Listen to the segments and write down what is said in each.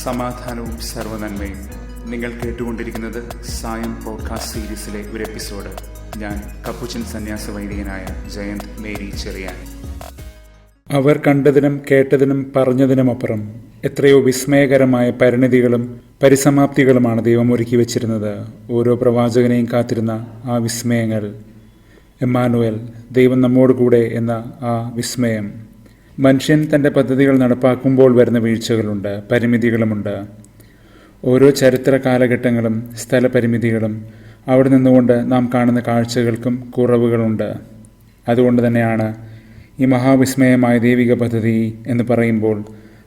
സമാധാനവും സർവ്വനന്മയും. നിങ്ങൾ കേട്ടുകൊണ്ടിരിക്കുന്നത് സായം പോഡ്കാസ്റ്റ് സീരീസിലെ ഒരു എപ്പിസോഡ്. ഞാൻ കപ്പുച്ചൻ സന്യാസ വൈദികനായ ജയന്ത് മേരി ചെറിയാൻ. അവർ കണ്ടതിനും കേട്ടതിനും പറഞ്ഞതിനുമപ്പുറം എത്രയോ വിസ്മയകരമായ പരിണിതികളും പരിസമാപ്തികളുമാണ് ദൈവം ഒരുക്കി വച്ചിരുന്നത്. ഓരോ പ്രവാചകനെയും കാത്തിരുന്ന ആ വിസ്മയങ്ങൾ. എമ്മാനുവേൽ, ദൈവം നമ്മോട് കൂടെ എന്ന ആ വിസ്മയം. മനുഷ്യൻ തൻ്റെ പദ്ധതികൾ നടപ്പാക്കുമ്പോൾ വരുന്ന വീഴ്ചകളുണ്ട്, പരിമിതികളുമുണ്ട്. ഓരോ ചരിത്ര കാലഘട്ടങ്ങളും സ്ഥലപരിമിതികളും അവിടെ നിന്നുകൊണ്ട് നാം കാണുന്ന കാഴ്ചകൾക്കും കുറവുകളുണ്ട്. അതുകൊണ്ട് തന്നെയാണ് ഈ മഹാവിസ്മയമായ ദൈവിക പദ്ധതി എന്ന് പറയുമ്പോൾ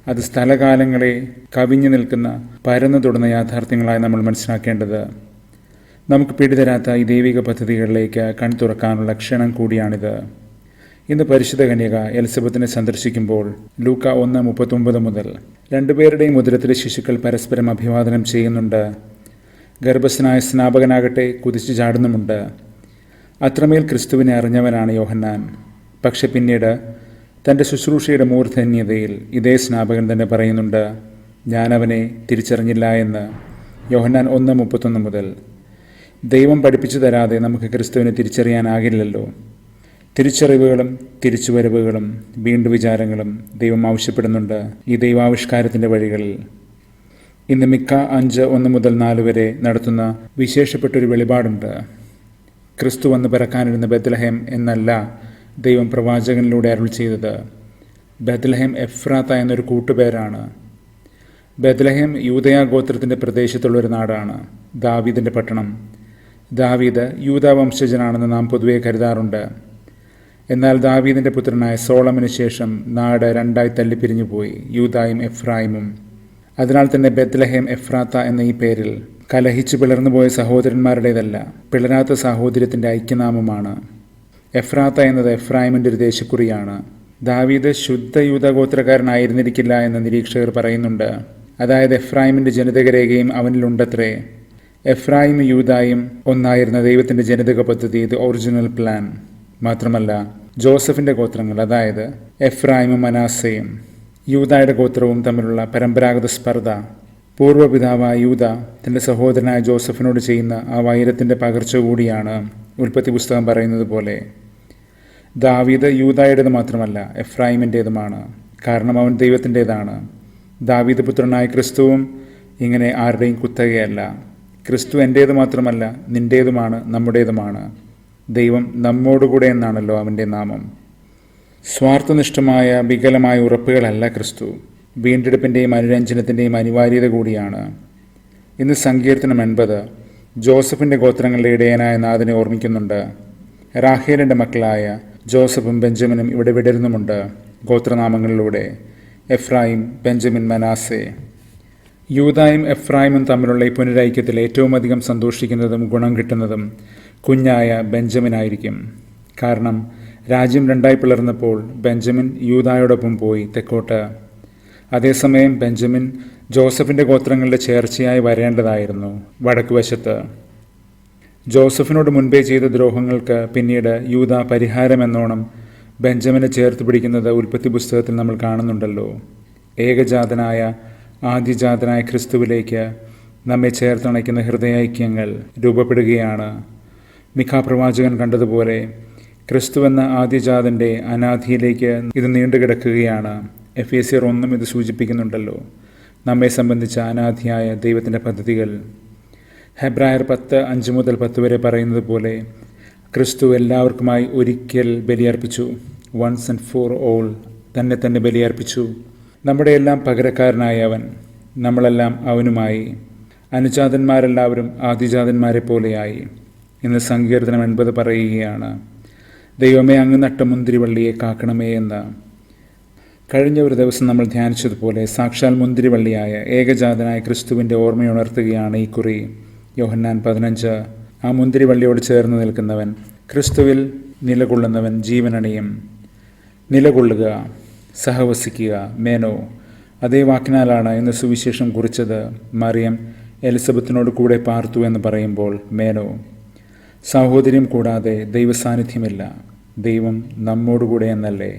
അത് സ്ഥലകാലങ്ങളെ കവിഞ്ഞു നിൽക്കുന്ന പരന്നു തൊടുന്ന യാഥാർത്ഥ്യങ്ങളായി നമ്മൾ മനസ്സിലാക്കേണ്ടത്. നമുക്ക് പിടിതരാത്ത ഈ ദൈവിക പദ്ധതികളിലേക്ക് കൺ തുറക്കാനുള്ള ക്ഷണം കൂടിയാണിത്. ഇന്ന് പരിശുദ്ധ കന്യക എലിസബത്തിനെ സന്ദർശിക്കുമ്പോൾ ലൂക്ക 1:39 മുതൽ രണ്ടുപേരുടെയും ഉദരത്തിലെ ശിശുക്കൾ പരസ്പരം അഭിവാദനം ചെയ്യുന്നുണ്ട്. ഗർഭസ്ഥനായ സ്നാപകനാകട്ടെ കുതിച്ചു ചാടുന്നുമുണ്ട്. അത്രമേൽ ക്രിസ്തുവിനെ അറിഞ്ഞവനാണ് യോഹന്നാൻ. പക്ഷെ പിന്നീട് തൻ്റെ ശുശ്രൂഷയുടെ മൂർധന്യതയിൽ ഇതേ സ്നാപകൻ തന്നെ പറയുന്നുണ്ട്, ഞാനവനെ തിരിച്ചറിഞ്ഞില്ല എന്ന്. യോഹന്നാൻ 1:31 മുതൽ. ദൈവം പഠിപ്പിച്ചു തരാതെ നമുക്ക് ക്രിസ്തുവിനെ തിരിച്ചറിയാനാകില്ലല്ലോ. തിരിച്ചറിവുകളും തിരിച്ചുവരവുകളും വീണ്ടും വിചാരങ്ങളും ദൈവം ആവശ്യപ്പെടുന്നുണ്ട് ഈ ദൈവാവിഷ്കാരത്തിൻ്റെ വഴികളിൽ. ഇന്ന് മിക്ക 5:1 മുതൽ 4 വരെ നടത്തുന്ന വിശേഷപ്പെട്ടൊരു വെളിപാടുണ്ട്. ക്രിസ്തു വന്ന് പിറക്കാനിരുന്ന ബെത്ലഹേം എന്നല്ല ദൈവം പ്രവാചകനിലൂടെ അരുൾ ചെയ്തത്. ബെത്ലഹേം എഫ്രാത്ത എന്നൊരു കൂട്ടുപേരാണ്. ബെത്ലഹേം യൂദയാ ഗോത്രത്തിൻ്റെ പ്രദേശത്തുള്ളൊരു നാടാണ്, ദാവീദിൻ്റെ പട്ടണം. ദാവീദ് യൂദാ വംശജനാണെന്ന് നാം പൊതുവെ കരുതാറുണ്ട്. എന്നാൽ ദാവീദിൻ്റെ പുത്രനായ സോളമന് ശേഷം നാട് രണ്ടായി തല്ലിപ്പിരിഞ്ഞു പോയി, യൂദായും എഫ്രായിമും. അതിനാൽ തന്നെ ബെത്ലഹേം എഫ്രാത്ത എന്ന ഈ പേരിൽ കലഹിച്ചു പിളർന്നുപോയ സഹോദരന്മാരുടേതല്ല, പിളരാത്ത സാഹോദര്യത്തിൻ്റെ ഐക്യനാമമാണ്. എഫ്രാത്ത എന്നത് എഫ്രായിമിൻ്റെ ഒരു ദേശക്കുറിയാണ്. ദാവീദ് ശുദ്ധ യൂദാഗോത്രക്കാരനായിരുന്നിരിക്കില്ല എന്ന് നിരീക്ഷകർ പറയുന്നുണ്ട്. അതായത് എഫ്രായിമിൻ്റെ ജനിതകരേഖയും അവനിലുണ്ടത്രേ. എഫ്രായിം യൂദായും ഒന്നായിരുന്ന ദൈവത്തിൻ്റെ ജനിതക പദ്ധതി, ഇത് ഒറിജിനൽ പ്ലാൻ. മാത്രമല്ല ജോസഫിൻ്റെ ഗോത്രങ്ങൾ, അതായത് എഫ്രായിമും മനാസയും യൂദായുടെ ഗോത്രവും തമ്മിലുള്ള പരമ്പരാഗത സ്പർദ്ധ, പൂർവ്വപിതാവായ യൂദ തൻ്റെ സഹോദരനായ ജോസഫിനോട് ചെയ്യുന്ന ആ വൈരത്തിൻ്റെ പകർച്ച കൂടിയാണ് ഉൽപ്പത്തി പുസ്തകം പറയുന്നത് പോലെ. ദാവീദ് യൂദായുടേത് മാത്രമല്ല എഫ്രായിമിൻ്റേതുമാണ്. കാരണം അവൻ ദൈവത്തിൻ്റേതാണ്. ദാവീദ് പുത്രനായ ക്രിസ്തുവും ഇങ്ങനെ ആരുടെയും കുത്തകയല്ല. ക്രിസ്തു എൻ്റേത് മാത്രമല്ല, നിൻ്റേതുമാണ്, നമ്മുടേതുമാണ്. ദൈവം നമ്മോടുകൂടെ എന്നാണല്ലോ അവൻ്റെ നാമം. സ്വാർത്ഥനിഷ്ഠമായ വികലമായ ഉറപ്പുകളല്ല ക്രിസ്തു, വീണ്ടെടുപ്പിൻ്റെയും അനുരഞ്ജനത്തിൻ്റെയും അനിവാര്യത കൂടിയാണ്. ഇന്ന് സങ്കീർത്തനം 80 ജോസഫിൻ്റെ ഗോത്രങ്ങളുടെ ഇടയനായ നാഥനെ ഓർമ്മിക്കുന്നുണ്ട്. റാഹേലിൻ്റെ മക്കളായ ജോസഫും ബെഞ്ചമിനും ഇവിടെ വിടരുന്നുമുണ്ട് ഗോത്രനാമങ്ങളിലൂടെ. എഫ്രായിം, ബെഞ്ചമിൻ, മനാസെ. യൂദായും എഫ്രായിമും തമ്മിലുള്ള ഈ പുനരൈക്യത്തിൽ ഏറ്റവും അധികം സന്തോഷിക്കുന്നതും ഗുണം കിട്ടുന്നതും കുഞ്ഞായ ബെഞ്ചമിനായിരിക്കും. കാരണം രാജ്യം രണ്ടായി പിളർന്നപ്പോൾ ബെഞ്ചമിൻ യൂദായോടൊപ്പം പോയി തെക്കോട്ട്. അതേസമയം ബെഞ്ചമിൻ ജോസഫിൻ്റെ ഗോത്രങ്ങളുടെ ചേർച്ചയായി വരേണ്ടതായിരുന്നു വടക്ക് വശത്ത്. ജോസഫിനോട് മുൻപേ ചെയ്ത ദ്രോഹങ്ങൾക്ക് പിന്നീട് യൂദ പരിഹാരമെന്നോണം ബെഞ്ചമിനെ ചേർത്ത് പിടിക്കുന്നത് ഉൽപ്പത്തി പുസ്തകത്തിൽ നമ്മൾ കാണുന്നുണ്ടല്ലോ. ഏകജാതനായ ആദ്യജാതനായ ക്രിസ്തുവിലേക്ക് നമ്മെ ചേർത്തണയ്ക്കുന്ന ഹൃദയൈക്യങ്ങൾ രൂപപ്പെടുകയാണ്. മിഖാ പ്രവാചകൻ കണ്ടതുപോലെ ക്രിസ്തുവെന്ന ആദ്യജാതൻ്റെ അനാദിയിലേക്ക് ഇത് നീണ്ടുകിടക്കുകയാണ്. എഫേസ്യർ 1 ഇത് സൂചിപ്പിക്കുന്നുണ്ടല്ലോ, നമ്മെ സംബന്ധിച്ച അനാദിയായ ദൈവത്തിൻ്റെ പദ്ധതികൾ. ഹെബ്രായർ 10:5 മുതൽ 10 വരെ പറയുന്നത് പോലെ ക്രിസ്തു എല്ലാവർക്കുമായി ഒരിക്കൽ ബലിയർപ്പിച്ചു, വൺസ് ആൻഡ് ഫോർ ഓൾ തന്നെ ബലിയർപ്പിച്ചു. നമ്മുടെ എല്ലാം പകരക്കാരനായ അവൻ, നമ്മളെല്ലാം അവനുമായി. അനുജാതന്മാരെല്ലാവരും ആദിജാതന്മാരെ പോലെയായി. ഇന്ന് സങ്കീർത്തനം 80 പറയുകയാണ്, ദൈവമേ അങ്ങ് നട്ട മുന്തിരിവള്ളിയെ കാക്കണമേ എന്ന്. കഴിഞ്ഞ ഒരു ദിവസം നമ്മൾ ധ്യാനിച്ചതുപോലെ സാക്ഷാൽ മുന്തിരിവള്ളിയായ ഏകജാതനായ ക്രിസ്തുവിൻ്റെ ഓർമ്മയുണർത്തുകയാണ് ഈ കുറി. യോഹന്നാൻ 15. ആ മുന്തിരിവള്ളിയോട് ചേർന്ന് നിൽക്കുന്നവൻ, ക്രിസ്തുവിൽ നിലകൊള്ളുന്നവൻ ജീവനണിയും. നിലകൊള്ളുക, സഹവസിക്കുക, മേനോ. അതേ വാക്കിനാലാണ് ഇന്ന് സുവിശേഷം കുറിച്ചത്. മറിയം എലിസബത്തിനോട് കൂടെ പാർത്തു എന്ന് പറയുമ്പോൾ മേനോ, സഹോദര്യം കൂടാതെ ദൈവസാന്നിധ്യമില്ല, ദൈവം നമ്മോടുകൂടെ എന്നല്ലേ?